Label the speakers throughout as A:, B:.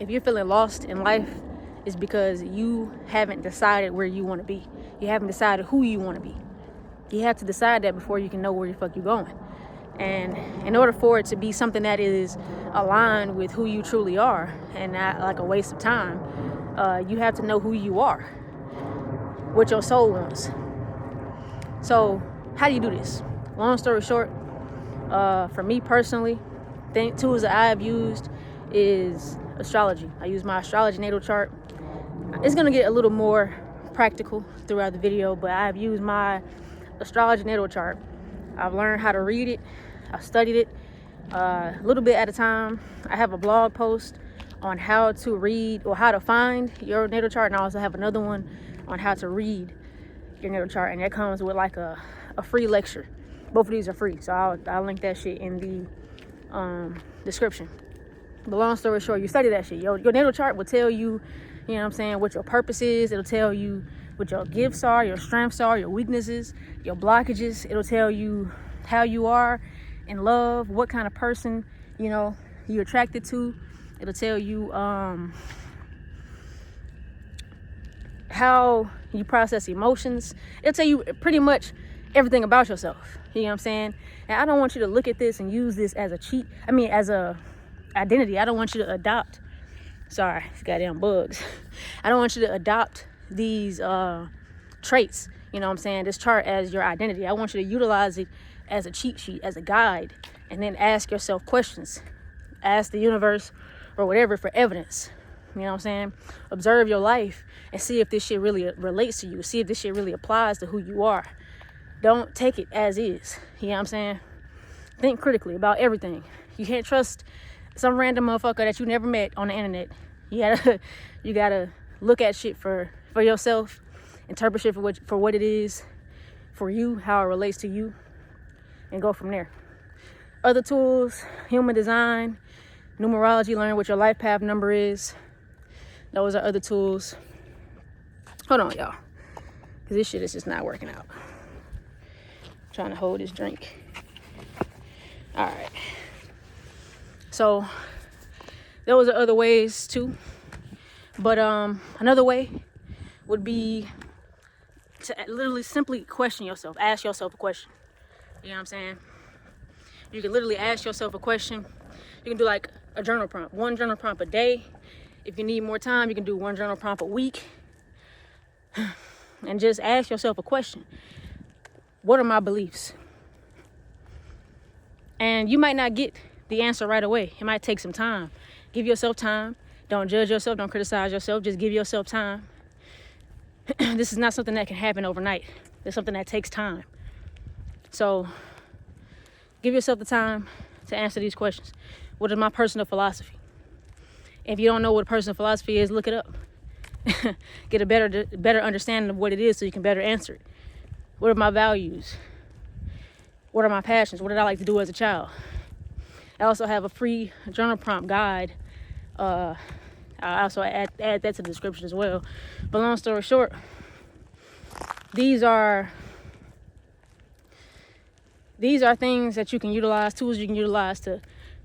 A: If you're feeling lost in life, it's because you haven't decided where you want to be. You haven't decided who you want to be. You have to decide that before you can know where the fuck you're going. And in order for it to be something that is aligned with who you truly are and not like a waste of time, you have to know who you are, what your soul wants. So how do you do this? Long story short, for me personally, tools that I have used is astrology. I use my astrology natal chart. It's going to get a little more practical throughout the video, but I've used my astrology natal chart. I've learned how to read it. I've studied it a little bit at a time. I have a blog post on how to read or how to find your natal chart, and I also have another one on how to read your natal chart, and that comes with like a free lecture. Both of these are free, so I'll link that shit in the description. But long story short, you study that shit. Your natal chart will tell you, you know what I'm saying, what your purpose is. It'll tell you what your gifts are, your strengths are, your weaknesses, your blockages. It'll tell you how you are in love, what kind of person, you know, you're attracted to. It'll tell you how you process emotions. It'll tell you pretty much everything about yourself. You know what I'm saying? And I don't want you to look at this and use this as as a identity. I don't want you to adopt, sorry, goddamn bugs. I don't want you to adopt these traits, you know what I'm saying, this chart as your identity. I want you to utilize it as a cheat sheet, as a guide, and then ask yourself questions. Ask the universe or whatever for evidence. You know what I'm saying? Observe your life and see if this shit really relates to you. See if this shit really applies to who you are. Don't take it as is. You know what I'm saying? Think critically about everything. You can't trust some random motherfucker that you never met on the internet. You gotta look at shit for yourself, interpret shit for what it is for you, how it relates to you, and go from there. Other tools, human design, numerology, learn what your life path number is. Those are other tools. Hold on, y'all, because this shit is just not working out. I'm trying to hold this drink. All right. So those are other ways too. But another way would be to literally simply question yourself. Ask yourself a question. You know what I'm saying? You can literally ask yourself a question. You can do like a journal prompt. One journal prompt a day. If you need more time, you can do one journal prompt a week. And just ask yourself a question. What are my beliefs? And you might not get the answer right away. It might take some time. Give yourself time. Don't judge yourself. Don't criticize yourself. Just give yourself time. This is not something that can happen overnight. It's something that takes time. So give yourself the time to answer these questions. What is my personal philosophy? If you don't know what a personal philosophy is, look it up. Get a better understanding of what it is so you can better answer it. What are my values? What are my passions? What did I like to do as a child? I also have a free journal prompt guide. I also add that to the description as well. But long story short, these are things that you can utilize, tools you can utilize to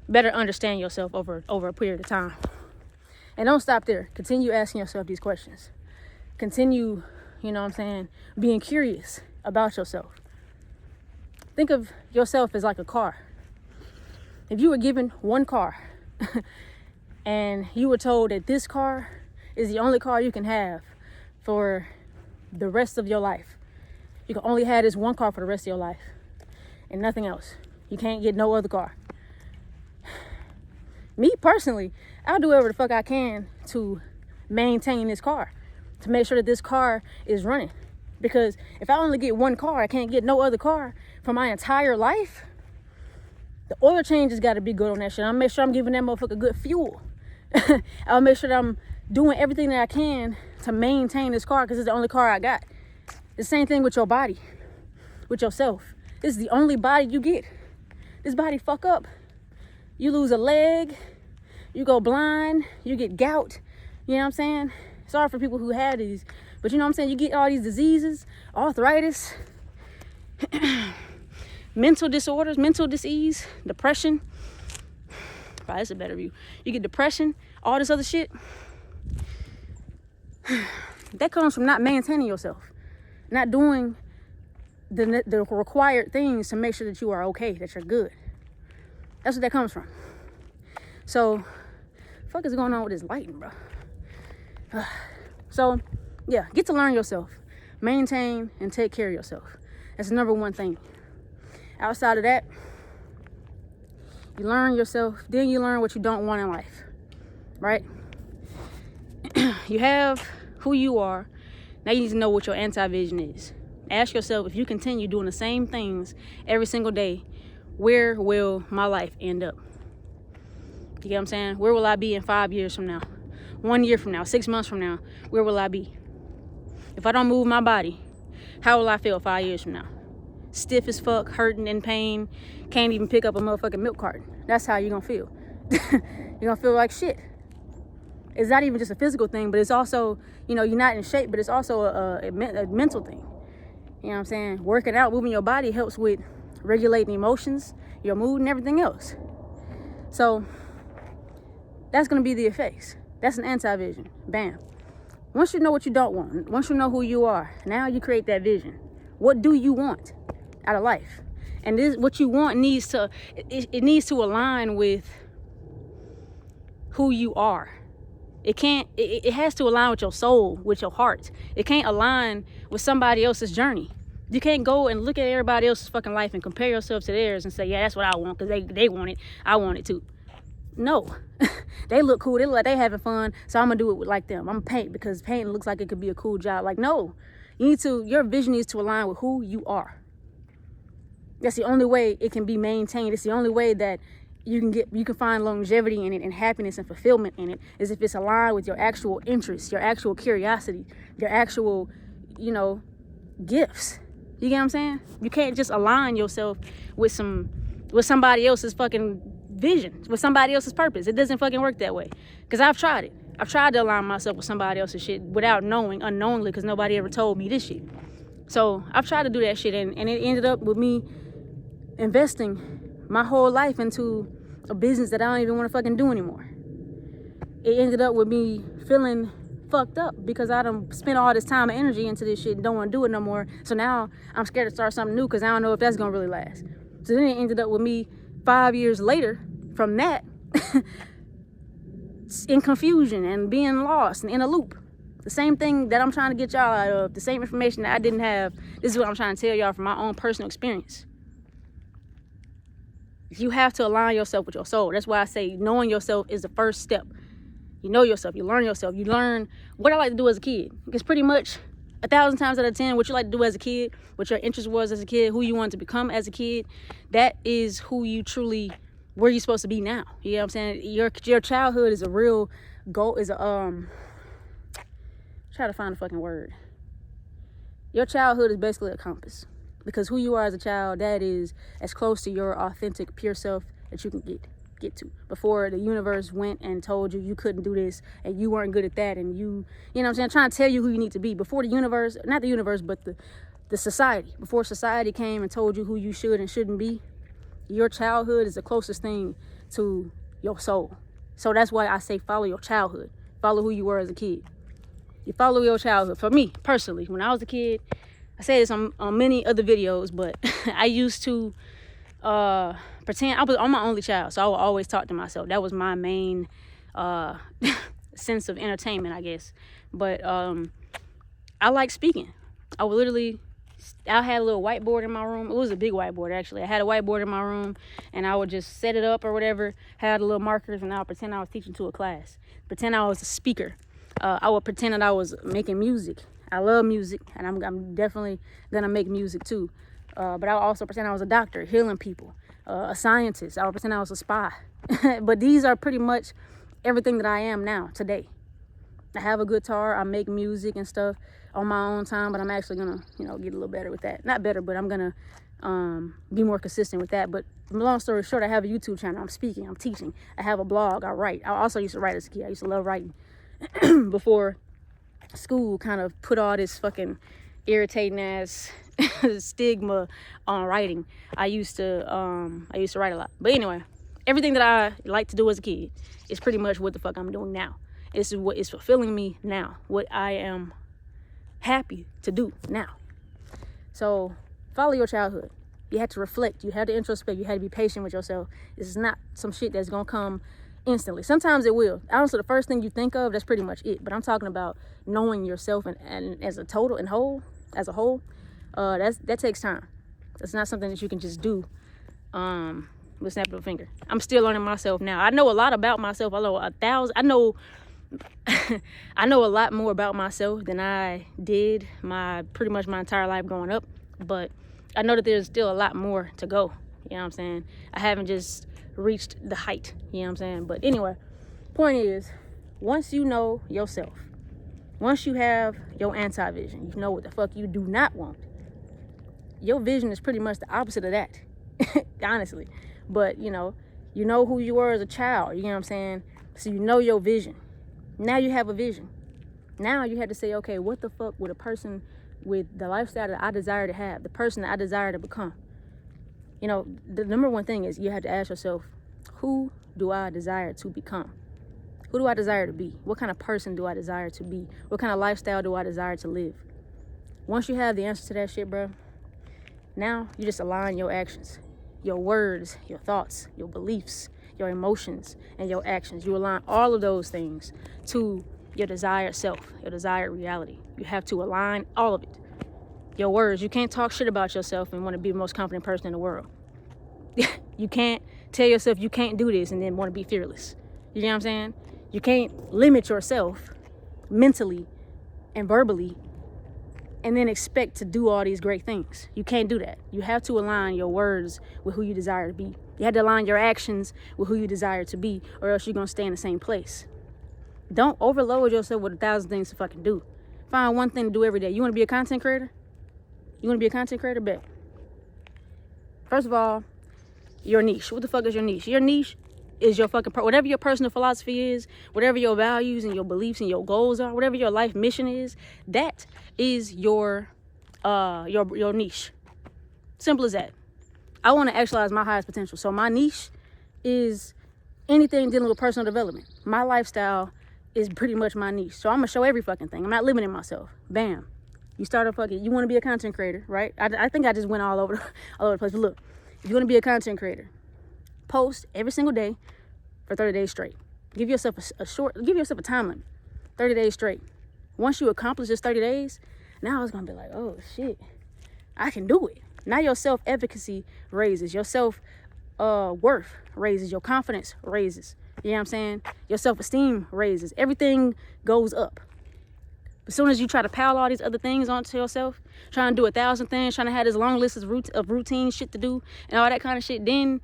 A: better understand yourself over a period of time. And don't stop there. Continue asking yourself these questions. Continue, you know what I'm saying, being curious about yourself. Think of yourself as like a car. If you were given one car and you were told that this car is the only car you can have for the rest of your life, you can only have this one car for the rest of your life and nothing else. You can't get no other car. Me personally, I'll do whatever the fuck I can to maintain this car, to make sure that this car is running. Because if I only get one car, I can't get no other car for my entire life. The oil change has got to be good on that shit. I'll make sure I'm giving that motherfucker good fuel. I'll make sure that I'm doing everything that I can to maintain this car because it's the only car I got. The same thing with your body, with yourself. This is the only body you get. This body fuck up. You lose a leg, you go blind, you get gout. You know what I'm saying? Sorry for people who had these, but you know what I'm saying? You get all these diseases, arthritis, mental disorders, mental disease, depression. Probably that's a better view. You get depression, all this other shit, that comes from not maintaining yourself, not doing the required things to make sure that you are okay, that you're good. That's what that comes from. So, fuck is going on with this lighting, bro? So, yeah, get to learn yourself. Maintain and take care of yourself. That's the number one thing. Outside of that, you learn yourself, then you learn what you don't want in life, right? You have who you are. Now you need to know what your anti-vision is. Ask yourself, if you continue doing the same things every single day, where will my life end up? You get what I'm saying? Where will I be in 5 years from now? 1 year from now? 6 months from now? Where will I be? If I don't move my body, how will I feel 5 years from now? Stiff as fuck, hurting, in pain, can't even pick up a motherfucking milk carton. That's how you're gonna feel. You're gonna feel like shit. It's not even just a physical thing, but it's also, you're not in shape, but it's also a mental thing. You know what I'm saying? Working out, moving your body helps with regulating emotions, your mood, and everything else. So that's gonna be the effects. That's an anti-vision. Bam. Once you know what you don't want, once you know who you are, now you create that vision. What do you want out of life? And this, what you want needs to, it needs to align with who you are. It has to align with your soul, with your heart. It can't align with somebody else's journey. You can't go and look at everybody else's fucking life and compare yourself to theirs and say, yeah, that's what I want, because they want it, I want it too. No. They look cool, they look like they having fun, so I'm gonna do it like them. I'm gonna paint because painting looks like it could be a cool job. Like, no. Your vision needs to align with who you are. That's the only way it can be maintained. It's the only way that you can find longevity in it and happiness and fulfillment in it, is if it's aligned with your actual interests, your actual curiosity, your actual, gifts. You get what I'm saying? You can't just align yourself with somebody else's fucking vision, with somebody else's purpose. It doesn't fucking work that way. Because I've tried it. I've tried to align myself with somebody else's shit without knowing, unknowingly, because nobody ever told me this shit. So I've tried to do that shit, and it ended up with me investing my whole life into a business that I don't even want to fucking do anymore. It ended up with me feeling fucked up because I done spent all this time and energy into this shit and don't want to do it no more. So now I'm scared to start something new because I don't know if that's gonna really last. So then it ended up with me 5 years later from that in confusion and being lost and in a loop. The same thing that I'm trying to get y'all out of, the same information that I didn't have. This is what I'm trying to tell y'all from my own personal experience. You have to align yourself with your soul. That's why I say knowing yourself is the first step. You know yourself, you learn yourself, you learn what I like to do as a kid. Because pretty much 1,000 times out of 10, what you like to do as a kid, what your interest was as a kid, who you wanted to become as a kid, that is who you truly, where you're supposed to be now. You know what I'm saying? Your childhood is a real goal, is a, try to find a fucking word. Your childhood is basically a compass. Because who you are as a child, that is as close to your authentic, pure self that you can get to. Before the universe went and told you couldn't do this and you weren't good at that, and you know what I'm saying, trying to tell you who you need to be. Before the universe, not the universe, but the society. Before society came and told you who you should and shouldn't be, your childhood is the closest thing to your soul. So that's why I say follow your childhood. Follow who you were as a kid. You follow your childhood. For me, personally, when I was a kid, I say this on many other videos, but I used to pretend I'm my only child, so I would always talk to myself. That was my main sense of entertainment, I guess. But I like speaking. I had a little whiteboard in my room. It was a big whiteboard, actually. I had a whiteboard in my room, and I would just set it up or whatever, had a little markers, and I would pretend I was teaching to a class. Pretend I was a speaker. I would pretend that I was making music. I love music, and I'm definitely gonna make music too. But I would also pretend I was a doctor, healing people, a scientist. I would pretend I was a spy. But these are pretty much everything that I am now, today. I have a guitar, I make music and stuff on my own time, but I'm actually gonna, get a little better with that. Not better, but I'm gonna be more consistent with that. But long story short, I have a YouTube channel. I'm speaking, I'm teaching. I have a blog, I write. I also used to write as a kid. I used to love writing before school kind of put all this fucking irritating ass stigma on writing. I used to write a lot. But anyway, everything that I like to do as a kid is pretty much what the fuck I'm doing now. This is what is fulfilling me now, what I am happy to do now. So follow your childhood. You had to reflect. You had to introspect. You had to be patient with yourself. This is not some shit that's going to come instantly. Sometimes it will. Honestly, the first thing you think of, that's pretty much it. But I'm talking about knowing yourself and as a total and whole, as a whole, that takes time. It's not something that you can just do with a snap of a finger. I'm still learning myself now. I know a lot about myself. I know I know a lot more about myself than I did pretty much my entire life growing up. But I know that there's still a lot more to go. You know what I'm saying? I haven't just reached the height. You know what I'm saying? But anyway, point is, once you know yourself, once you have your anti-vision, you know what the fuck you do not want. Your vision is pretty much the opposite of that, honestly. But, you know who you were as a child. You know what I'm saying? So you know your vision. Now you have a vision. Now you had to say, okay, what the fuck would a person with the lifestyle that I desire to have, the person that I desire to become? You know, the number one thing is you have to ask yourself, who do I desire to become? Who do I desire to be? What kind of person do I desire to be? What kind of lifestyle do I desire to live? Once you have the answer to that shit, bro, now you just align your actions, your words, your thoughts, your beliefs, your emotions, and your actions. You align all of those things to your desired self, your desired reality. You have to align all of it. Your words, you can't talk shit about yourself and want to be the most confident person in the world. You can't tell yourself you can't do this and then want to be fearless. You know what I'm saying? You can't limit yourself mentally and verbally and then expect to do all these great things. You can't do that. You have to align your words with who you desire to be. You have to align your actions with who you desire to be, or else you're going to stay in the same place. Don't overload yourself with 1,000 things to fucking do. Find one thing to do every day. You want to be a content creator? You want to be a content creator? Bet. First of all, your niche. What the fuck is your niche? Your niche is your fucking, whatever your personal philosophy is, whatever your values and your beliefs and your goals are, whatever your life mission is, that is your niche. Simple as that. I want to actualize my highest potential. So my niche is anything dealing with personal development. My lifestyle is pretty much my niche. So I'm going to show every fucking thing. I'm not limiting myself. Bam. You start a fucking, you want to be a content creator, right? I think I just went all over the place. But look, if you want to be a content creator, post every single day for 30 days straight. Give yourself give yourself a time limit. 30 days straight. Once you accomplish this 30 days, now it's going to be like, oh shit, I can do it. Now your self-efficacy raises, your self-worth raises, your confidence raises. You know what I'm saying? Your self-esteem raises. Everything goes up. As soon as you try to pile all these other things onto yourself, trying to do 1,000 things, trying to have this long list of routine shit to do and all that kind of shit, then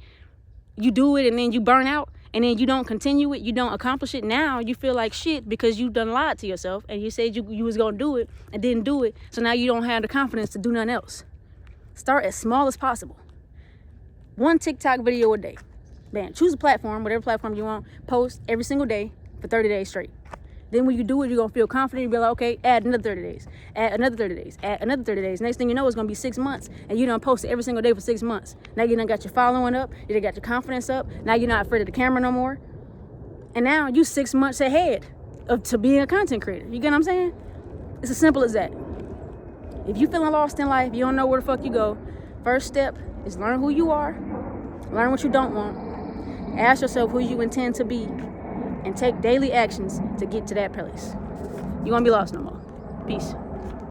A: you do it and then you burn out and then you don't continue it, you don't accomplish it. Now you feel like shit because you done lied to yourself and you said you was going to do it and didn't do it. So now you don't have the confidence to do nothing else. Start as small as possible. 1 TikTok video a day. Man, choose a platform, whatever platform you want, post every single day for 30 days straight. Then when you do it, you're going to feel confident. You'll be like, okay, add another 30 days, add another 30 days, add another 30 days. Next thing you know, it's going to be 6 months. And you done post it every single day for 6 months. Now you done got your following up. You done got your confidence up. Now you're not afraid of the camera no more. And now you 6 months ahead to being a content creator. You get what I'm saying? It's as simple as that. If you feeling lost in life, you don't know where the fuck you go, first step is learn who you are, learn what you don't want, ask yourself who you intend to be, and take daily actions to get to that place. You won't be lost no more. Peace.